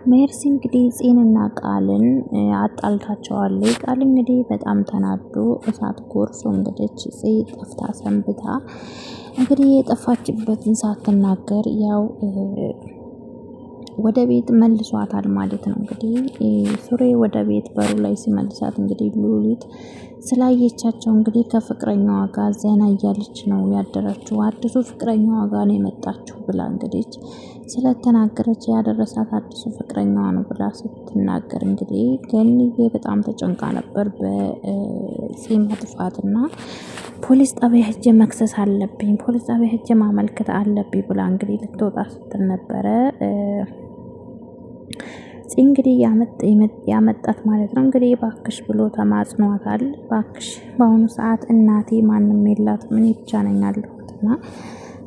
ሜርሲ እንግዲህ ፂንና ቃልን አጣልታቸዋለች። ቃል እንግዲህ በጣም ተናዶ እሳት ጎርሶ እንግዲህ ፂ ጠፍታ ሰንብታ እንግዲህ የጠፋችበትን ሳትናገር ያው ወደ ቤት መልሷታል ማለት ነው። እንግዲህ ሱሬ ወደ ቤት በሩ ላይ ሲመልሳት እንግዲህ ሉሊት ስላየቻቸው እንግዲህ ከፍቅረኛዋ ጋር ዘና እያለች ነው ያደረችው። አዲሱ ፍቅረኛዋ ጋር ነው የመጣችው ብላ እንግዲህ ስለተናገረች ያደረሳት አዲሱ ፍቅረኛዋ ነው ብላ ስትናገር እንግዲህ ገኒዬ በጣም ተጨንቃ ነበር በፂ መጥፋትና ፖሊስ ጣቢያ ሄጄ መክሰስ አለብኝ፣ ፖሊስ ጣቢያ ሄጄ ማመልከት አለብኝ ብላ እንግዲህ ልትወጣ ስትል ነበረ። እንግዲህ ያመጣት ማለት ነው። እንግዲህ ባክሽ ብሎ ተማጽኗታል። ባክሽ በአሁኑ ሰዓት እናቴ ማንም የላት ምን ብቻ ነኝ ያለሁትና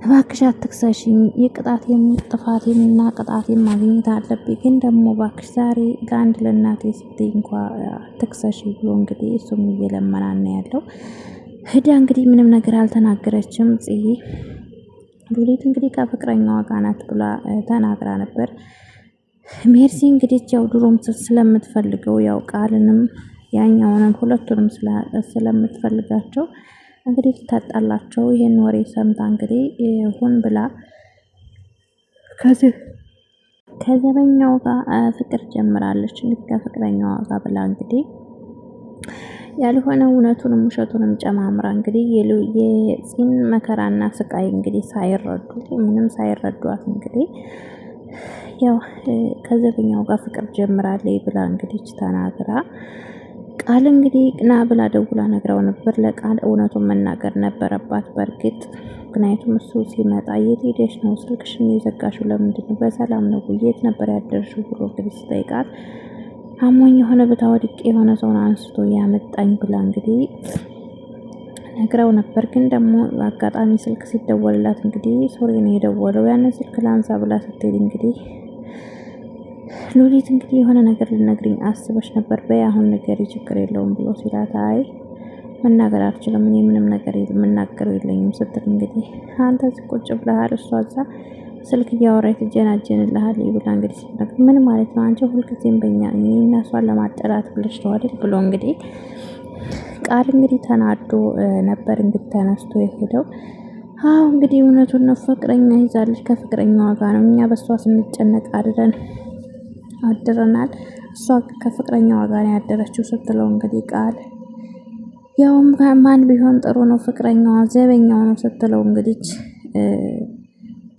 ባክሽ አትክሰሽኝ፣ የቅጣቴም ጥፋቴምና ቅጣቴም ማግኘት አለብኝ፣ ግን ደግሞ ባክሽ ዛሬ ለአንድ ለእናቴ ስትይ እንኳ አትክሰሽ ብሎ እንግዲህ እሱም እየለመናን ያለው ህዳ እንግዲህ ምንም ነገር አልተናገረችም። ሉሊት እንግዲህ ከፍቅረኛዋ ጋር ናት ብላ ተናግራ ነበር። ሜርሲ እንግዲህ ያው ድሮም ስለምትፈልገው ያው ቃልንም ያኛውንም ሁለቱንም ስለምትፈልጋቸው እንግዲህ ልታጣላቸው ይሄን ወሬ ሰምታ እንግዲህ ሆን ብላ ከዘበኛው ጋር ፍቅር ጀምራለች። እንግዲህ ከፍቅረኛዋ ጋር ብላ እንግዲህ ያልሆነ እውነቱንም ውሸቱንም ጨማምራ እንግዲህ የፂን መከራና ስቃይ እንግዲህ ሳይረዱ ምንም ሳይረዷት እንግዲህ ያው ከዘበኛው ጋር ፍቅር ጀምራለች ብላ እንግዲህ ተናግራ ቃል እንግዲህ ና ብላ ደውላ ነግራው ነበር። ለቃል እውነቱን መናገር ነበረባት በእርግጥ ምክንያቱም እሱ ሲመጣ የት ሄደሽ ነው ስልክሽን የዘጋሽው ለምንድን ነው በሰላም ነው የት ነበር ያደርሽው ብሎ እንግዲህ ሲጠይቃት አሞኝ የሆነ ቦታ ወድቄ የሆነ ሰውን አንስቶ ያመጣኝ ብላ እንግዲህ ነግራው ነበር። ግን ደግሞ አጋጣሚ ስልክ ሲደወልላት እንግዲህ ሶሪ ነው የደወለው ያንን ስልክ ላንሳ ብላ ስትሄድ እንግዲህ ሉሊት እንግዲህ የሆነ ነገር ልነግሪኝ አስበሽ ነበር በይ አሁን ንገሪ ችግር የለውም ብሎ ሲላት አይ መናገር አልችልም እኔ ምንም ነገር የምናገረው የለኝም ስትል እንግዲህ አንተ ቁጭ ብለሃል እሷ እዛ ስልክ እያወራች ትጀናጀንልሃል ብላ እንግዲህ ስትነግር ምን ማለት ነው አንቺ ሁልጊዜም በእኛ እኔና እሷን ለማጠላት ብለሽ ነው አይደል ብሎ እንግዲህ ቃል እንግዲህ ተናዶ ነበር እንግዲህ ተነስቶ የሄደው። አዎ እንግዲህ እውነቱን ነው ፍቅረኛ ይዛለች ከፍቅረኛዋ ጋር ነው እኛ በእሷ ስንጨነቅ አድረናል እሷ ከፍቅረኛዋ ጋር ያደረችው ስትለው እንግዲህ ቃል ያውም ማን ቢሆን ጥሩ ነው ፍቅረኛዋ ዘበኛው ነው ስትለው እንግዲህ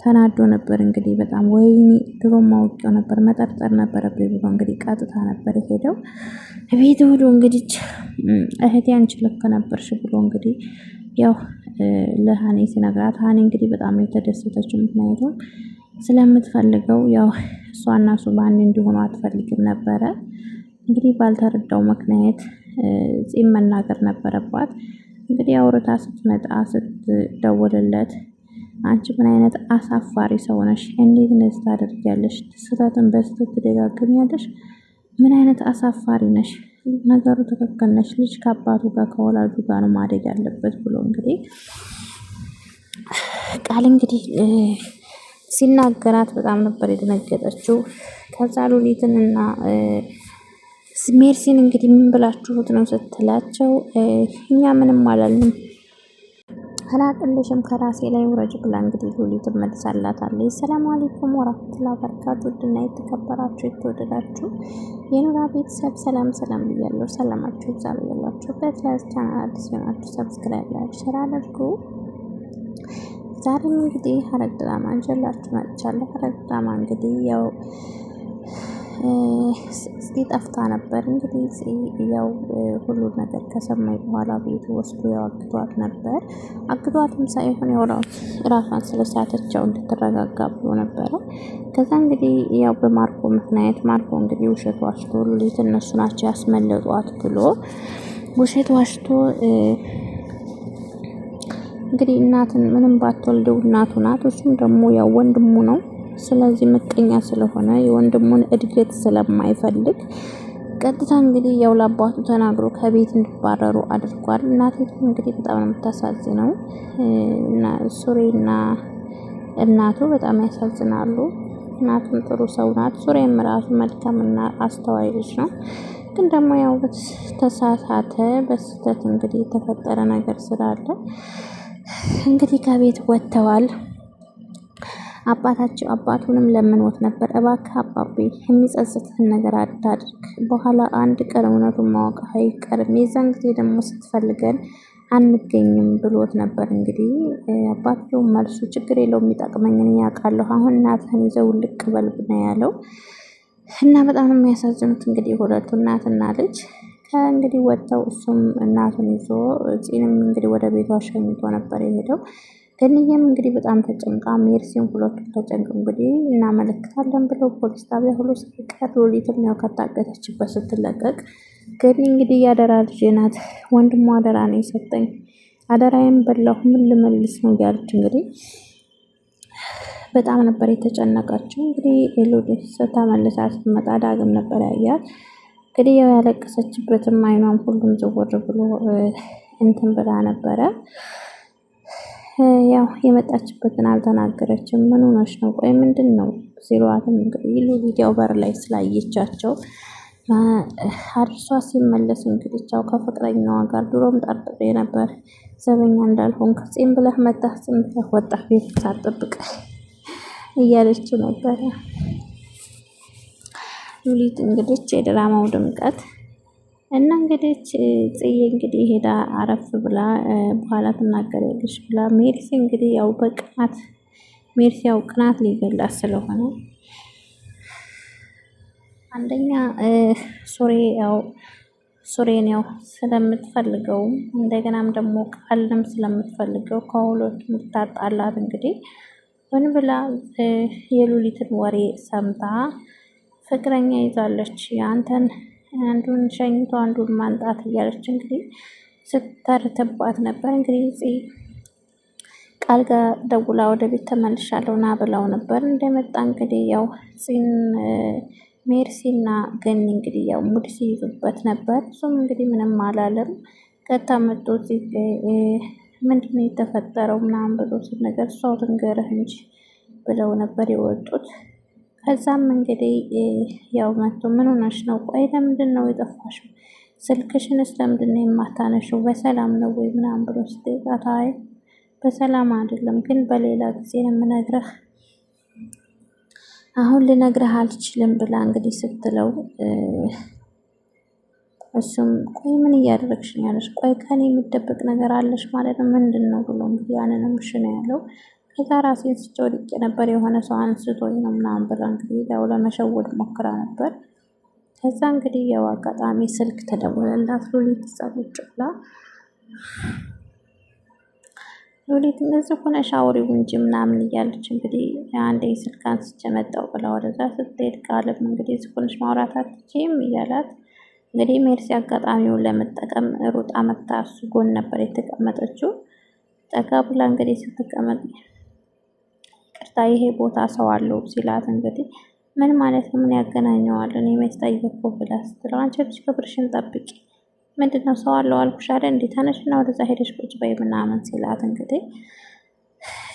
ተናዶ ነበር። እንግዲህ በጣም ወይኔ ድሮም ማውቂው ነበር መጠርጠር ነበረብኝ ብሎ እንግዲህ ቀጥታ ነበር የሄደው ቤት ሄዶ እንግዲህ እህቴ አንቺ ልክ ነበርሽ ብሎ እንግዲህ ያው ለሃኔ ሲነግራት ሃኔ እንግዲህ በጣም የተደሰተችው ምክንያቱም ስለምትፈልገው ያው እሷና እሱ በአንድ እንዲሆኑ አትፈልግም ነበረ። እንግዲህ ባልተረዳው ምክንያት ፂም መናገር ነበረባት። እንግዲህ አውርታ ስትመጣ ስትደውልለት አንቺ ምን አይነት አሳፋሪ ሰው ነሽ? እንዴት እንደዚህ ታደርጊያለሽ? ስህተትን በስህተት ትደጋግሚያለሽ? ምን አይነት አሳፋሪ ነሽ? ነገሩ ትክክል ነሽ። ልጅ ከአባቱ ጋር ከወላጁ ጋር ነው ማደግ ያለበት ብሎ እንግዲህ ቃል እንግዲህ ሲናገራት በጣም ነበር የደነገጠችው። ከዛ ሉሊትን እና ሜርሲን እንግዲህ ምን ብላችሁት ነው ስትላቸው እኛ ምንም አላልንም አላቅልሽም ከራሴ ላይ ውረጅ ብላ እንግዲህ ሉሊት መልሳላታለች። ሰላም አለይኩም ወራህመቱላሂ ወበረካቱ ድና የተከበራችሁ የተወደዳችሁ የኑራ ቤተሰብ ሰላም ብያለሁ። ሰላማችሁ ይብዛ ያላችሁበት ለቻናል አዲስ የሆናችሁ ሰብስክራይብ ላይክ ሼር አድርጉ። ዛሬም እንግዲህ ሐረግ ድራማ እንጀላችሁ መጥቻለሁ። ሐረግ ድራማ እንግዲህ ያው ጠፍታ ነበር። እንግዲህ ያው ሁሉ ነገር ከሰማይ በኋላ ቤቱ ወስዶ ያው አግቷት ነበር። አግቷትም ሳይሆን ያው ራሷን ስለሳተችው እንድትረጋጋ ብሎ ነበረ። ከዛ እንግዲህ ያው በማርኮ ምክንያት ማርኮ እንግዲህ ውሸት ዋሽቶ ሉሊት እነሱ ናቸው ያስመለጧት ብሎ ውሸት ዋሽቶ እንግዲህ እናትን ምንም ባትወልደው እናቱ ናት። እሱም ደግሞ ያው ወንድሙ ነው። ስለዚህ ምቀኛ ስለሆነ የወንድሙን እድገት ስለማይፈልግ ቀጥታ እንግዲህ ያው ለአባቱ ተናግሮ ከቤት እንዲባረሩ አድርጓል። እናቲቱ እንግዲህ በጣም ነው የምታሳዝነው እና ሱሬና እናቱ በጣም ያሳዝናሉ። ናትም ጥሩ ሰው ናት። ሱሬም ራሱ መልካምና አስተዋይ ልጅ ነው። ግን ደግሞ ያው ተሳሳተ። በስህተት እንግዲህ የተፈጠረ ነገር ስላለ እንግዲህ ከቤት ወጥተዋል። አባቱንም ለምኖት ነበር። እባክህ አባቤ የሚጸጽትህን ነገር አታድርግ። በኋላ አንድ ቀን እውነቱን ማወቅ አይቀርም። የዛን ጊዜ ደግሞ ስትፈልገን አንገኝም ብሎት ነበር። እንግዲህ አባቱ መልሱ ችግር የለውም የሚጠቅመኝን ያውቃለሁ። አሁን እናትህን ይዘው ልቅ በል ነው ያለው። እና በጣም የሚያሳዝኑት እንግዲህ ሁለቱ እናትና ልጅ ከእንግዲህ ወጥተው እሱም እናቱን ይዞ ፂንም እንግዲህ ወደ ቤቷ ሸኝቶ ነበር የሄደው። ገንዬም እንግዲህ በጣም ተጨንቃ ሜርሲን ሁለቱም ተጨንቀው እንግዲህ እናመለክታለን ብለው ፖሊስ ጣቢያ ሁሉ ሲቀር ሉሊትም ያው ከታገተችበት ስትለቀቅ ገኒ እንግዲህ ያደራ ልጄ ናት፣ ወንድሟ አደራ ነው የሰጠኝ፣ አደራዬን በላሁ፣ ምን ልመልስ ነው እያለች እንግዲህ በጣም ነበር የተጨነቀችው። እንግዲህ ሉሊት ተመልሳ ስትመጣ ዳግም ነበር ያያት። እንግዲህ ያው ያለቀሰችበትም አይኗም ሁሉም ዝውር ብሎ እንትን ብላ ነበረ። ያው የመጣችበትን አልተናገረችም። ምን ሆነሽ ነው? ቆይ ምንድን ነው ሲሏትም እንግዲህ ሉሊት ያው በር ላይ ስላየቻቸው አድርሷ ሲመለስ እንግዲህ ቻው ከፍቅረኛዋ ጋር ድሮም ጠርጥሬ ነበር ዘበኛ እንዳልሆን ፂም ብለህ መጣህ፣ ፂም ብለህ ወጣህ፣ ቤት ሳትጠብቅ እያለችው ነበረ። ሉሊት እንግዲህ የድራማው ድምቀት እና እንግዲህ ጽዬ እንግዲህ ሄዳ አረፍ ብላ በኋላ ትናገሪያለሽ ብላ ሜርሲ እንግዲህ ያው በቅናት ሜርሲ ያው ቅናት ሊገላት ስለሆነ አንደኛ ሱሬን ያው ስለምትፈልገው እንደገናም ደግሞ ቃልንም ስለምትፈልገው ከሁለቱም ልታጣላት እንግዲህ ምን ብላ የሉሊትን ወሬ ሰምታ ፍቅረኛ ይዛለች አንተን አንዱን ሸኝቶ አንዱን ማንጣት እያለች እንግዲህ ስተርትባት ነበር። እንግዲህ ቃል ጋር ደውላ ወደ ቤት ተመልሻለሁ ና ብለው ነበር። እንደመጣ እንግዲህ ያው ሜርሲና ገኒ እንግዲህ ያው ሙድ ሲይዙበት ነበር። እሱም እንግዲህ ምንም አላለም። ከታመጡ ምንድን ነው የተፈጠረው ምናምን ብሎ ሲነገር እሷው ትንገርህ እንጂ ብለው ነበር የወጡት። ከዛም እንግዲህ ያው መጥቶ ምን ሆነሽ ነው? ቆይ ለምንድን ነው የጠፋሽው? ስልክሽንስ ለምንድን ነው የማታነሺው? በሰላም ነው ወይ ምናምን ብሎ ሲጠይቃት አይ በሰላም አይደለም፣ ግን በሌላ ጊዜ ነው የምነግርህ፣ አሁን ልነግርህ አልችልም ብላ እንግዲህ ስትለው እሱም ቆይ ምን እያደረግሽ ነው ያለሽ? ቆይ ከኔ የሚደበቅ ነገር አለሽ ማለት ነው? ምንድን ነው ብሎ እንግዲህ ያንንም እሺ ነው ያለው። ከዛ ራሴን ስቼ ወድቄ ነበር የሆነ ሰው አንስቶኝ ነው ምናምን ብላ እንግዲህ ያው ለመሸወድ ሞክራ ነበር። ከዛ እንግዲህ ያው አጋጣሚ ስልክ ተደወለላት። ሉሊት ጸሎች ብላ ሉሊት እንደዚህ ሆነሽ አውሪው እንጂ ምናምን እያለች እንግዲህ አንዴ ስልክ አንስቼ መጣሁ ብላ ወደዛ ስትሄድ ቃልም እንግዲህ እዚህ ሆነሽ ማውራት አትችይም እያላት እንግዲህ ሜርሲ አጋጣሚውን ለመጠቀም ሩጣ መታ እሱ ጎን ነበር የተቀመጠችው። ጠጋ ብላ እንግዲህ ስትቀመጥ ቅርታ ይሄ ቦታ ሰው አለው ሲላት እንግዲህ ምን ማለት ነው? ምን ያገናኘዋል? እኔ መች ጠየቅኩ ብላ ስትለው አንቺ ልጅ ክብርሽን ጠብቂ፣ ምንድነው ሰው አለው አልኩሽ አይደል? እንዴ ተነሽና ወደዛ ሄደሽ ቁጭ በይ ምናምን ሲላት እንግዲህ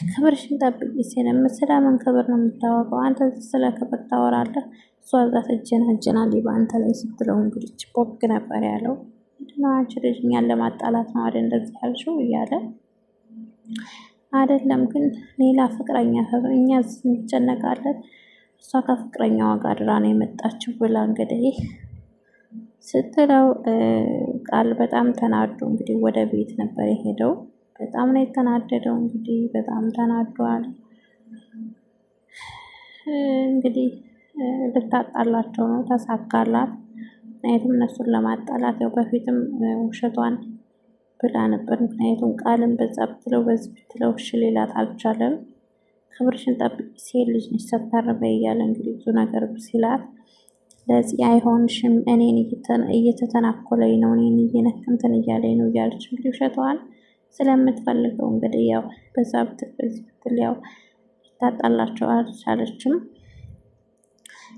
ክብርሽን ጠብቂ ሲልም ስለምን ክብር ነው የምታወቀው? አንተ ስለ ክብር ታወራለህ፣ እሷ እዛ ትጀናጀናለች በአንተ ላይ ስትለው እንግዲህ ቦግ ነበር ያለው። ምንድነው አንቺ ልጅ እኛን ለማጣላት ነው አይደል እንደዚህ ያልሽው እያለ አይደለም ግን ሌላ ፍቅረኛ እኛ እንጨነቃለን፣ እሷ ከፍቅረኛዋ ጋር ድራ ነው የመጣችው ብላ እንግዲህ ስትለው ቃል በጣም ተናዶ እንግዲህ ወደ ቤት ነበር የሄደው። በጣም ነው የተናደደው። እንግዲህ በጣም ተናዷል። እንግዲህ ልታጣላቸው ነው፣ ተሳካላት። ምክንያቱም እነሱን ለማጣላት ያው በፊትም ውሸቷን ብላ ነበር። ምክንያቱም ቃልን በዛ ብትለው በዚህ ብትለው እሺ ሌላት አልቻለም። ክብርሽን ጠብቂ ሴት ልጅ ነች ሰታረበ እያለ እንግዲህ ብዙ ነገር ሲላት ለዚህ አይሆንሽም፣ እኔን እየተተናኮለኝ ነው፣ እኔን እየነከንትን እያለኝ ነው እያለች እንግዲህ ውሸቷን ስለምትፈልገው እንግዲህ ያው በዛ ብትል በዚህ ብትል ያው ልታጣላቸው አልቻለችም።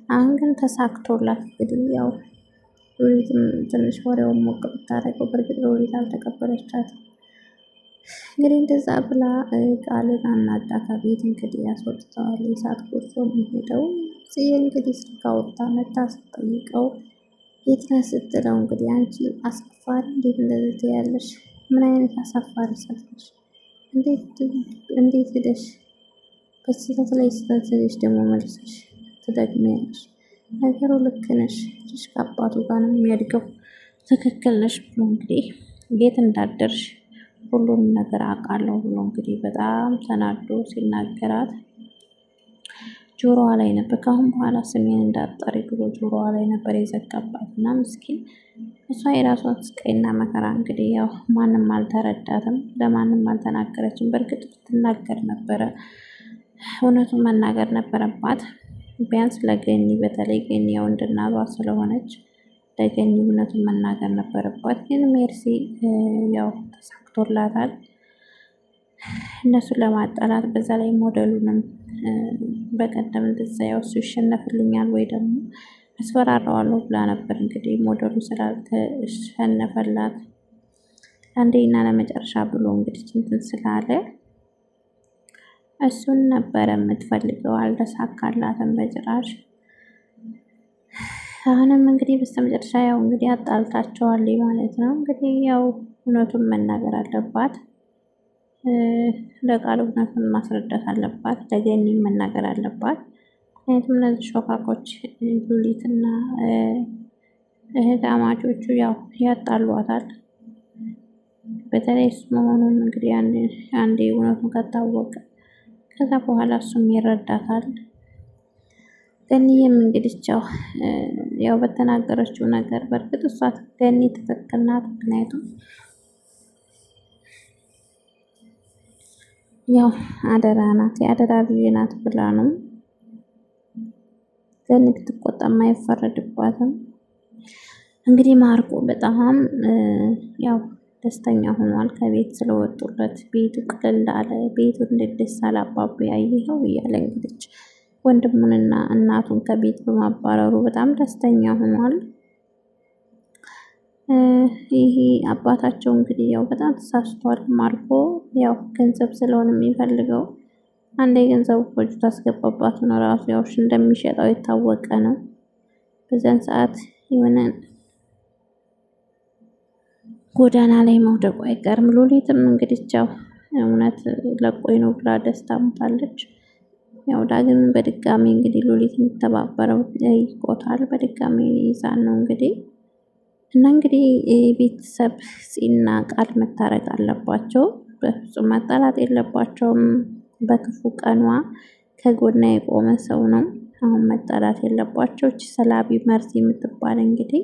አሁን ግን ተሳክቶላት እንግዲህ ያው ሉሊትም ትንሽ ወሬውን ሞቅ ብታደርገው በእርግጥ ሉሊት አልተቀበለቻትም። እንግዲህ እንደዛ ብላ ቃልን አናዳ ከቤት እንግዲህ ያስወጥተዋል። የእሳት ጎርሶ የሚሄደው እንግዲህ ስልክ አውርታ መታ ስትጠይቀው የት ነህ ስትለው እንግዲህ አንቺ አሳፋሪ እንዴት እንደዚህ ያለሽ? ምን አይነት አሳፋሪ ሴት ነሽ? እንዴት ሄደሽ በስህተት ላይ ስህተት ሄደሽ ደግሞ መልሰሽ ትደግሚያለሽ? ነገሩ ልክ ነሽ፣ ልጅ ከአባቱ ጋር ነው የሚያድገው፣ ትክክል ነሽ ብሎ እንግዲህ ቤት እንዳደርሽ ሁሉንም ነገር አውቃለሁ ብሎ እንግዲህ በጣም ተናዶ ሲናገራት ጆሮዋ ላይ ነበር። ከአሁን በኋላ ስሜን እንዳትጠሪ ብሎ ጆሮዋ ላይ ነበር የዘጋባት እና ምስኪን እሷ የራሷን ስቃይና መከራ እንግዲህ ያው ማንም አልተረዳትም፣ ለማንም አልተናገረችም። በእርግጥ ትናገር ነበረ፣ እውነቱን መናገር ነበረባት። ቢያንስ ለገኒ በተለይ ገኒ ያው እንድናቷ ስለሆነች ለገኒ እውነቱን መናገር ነበረባት። ግን ሜርሲ ያው ተሳክቶላታል እነሱን ለማጣላት። በዛ ላይ ሞዴሉንም በቀደም እንደዛ ያው እሱ ይሸነፍልኛል ወይ ደግሞ አስፈራራዋለሁ ብላ ነበር። እንግዲህ ሞዴሉ ስላልተሸነፈላት አንዴና ለመጨረሻ ብሎ እንግዲህ እንትን ስላለ እሱን ነበረ የምትፈልገው፣ አልተሳካላትም በጭራሽ። አሁንም እንግዲህ በስተመጨረሻ ያው እንግዲህ አጣልታቸዋለች ማለት ነው። እንግዲህ ያው እውነቱን መናገር አለባት፣ ለቃል እውነቱን ማስረዳት አለባት፣ ለገኒ መናገር አለባት። ምክንያቱም እነዚህ ሾካኮች ሉሊትና እህት አማቾቹ ያው ያጣሏታል። በተለይ እሱ መሆኑን እንግዲህ አንዴ እውነቱን ከታወቀ ከዛ በኋላ እሱም ይረዳታል። ገኒዬም እንግዲህ ያው በተናገረችው ነገር በእርግጥ እሷ ገኒ ትክክል ናት። ምክንያቱም ያው አደራ ናት፣ የአደራ ልጅ ናት ብላ ነው ገኒ ብትቆጣም አይፈረድባትም። እንግዲህ ማርቆ በጣም ያው ደስተኛ ሆኗል ከቤት ስለወጡለት። ቤቱ ቅልል አለ፣ ቤቱ እንዴት ደስ አለ አባባ ያየኸው እያለ እንግዲህ ወንድሙንና እናቱን ከቤት በማባረሩ በጣም ደስተኛ ሆኗል። ይሄ አባታቸው እንግዲህ ያው በጣም ተሳስቷል። ማርኮ ያው ገንዘብ ስለሆነ የሚፈልገው አንዴ ገንዘቡ በእጁ ታስገባባት ነው ራሱ ያው እንደሚሸጠው የታወቀ ነው። በዛን ሰዓት የሆነ ጎዳና ላይ መውደቁ አይቀርም። ሉሊትም እንግዲህ ያው እውነት ለቆይ ነው ብላ ደስታ ሞታለች። ያው ዳግም በድጋሚ እንግዲህ ሉሊት የሚተባበረው ይቆታል። በድጋሚ ይዛን ነው እንግዲህ እና እንግዲህ ቤተሰብ ፂና ቃል መታረቅ አለባቸው። በፍጹም መጣላት የለባቸውም። በክፉ ቀኗ ከጎና የቆመ ሰው ነው። አሁን መጣላት የለባቸው። ሰላቢ መርዚ የምትባል እንግዲህ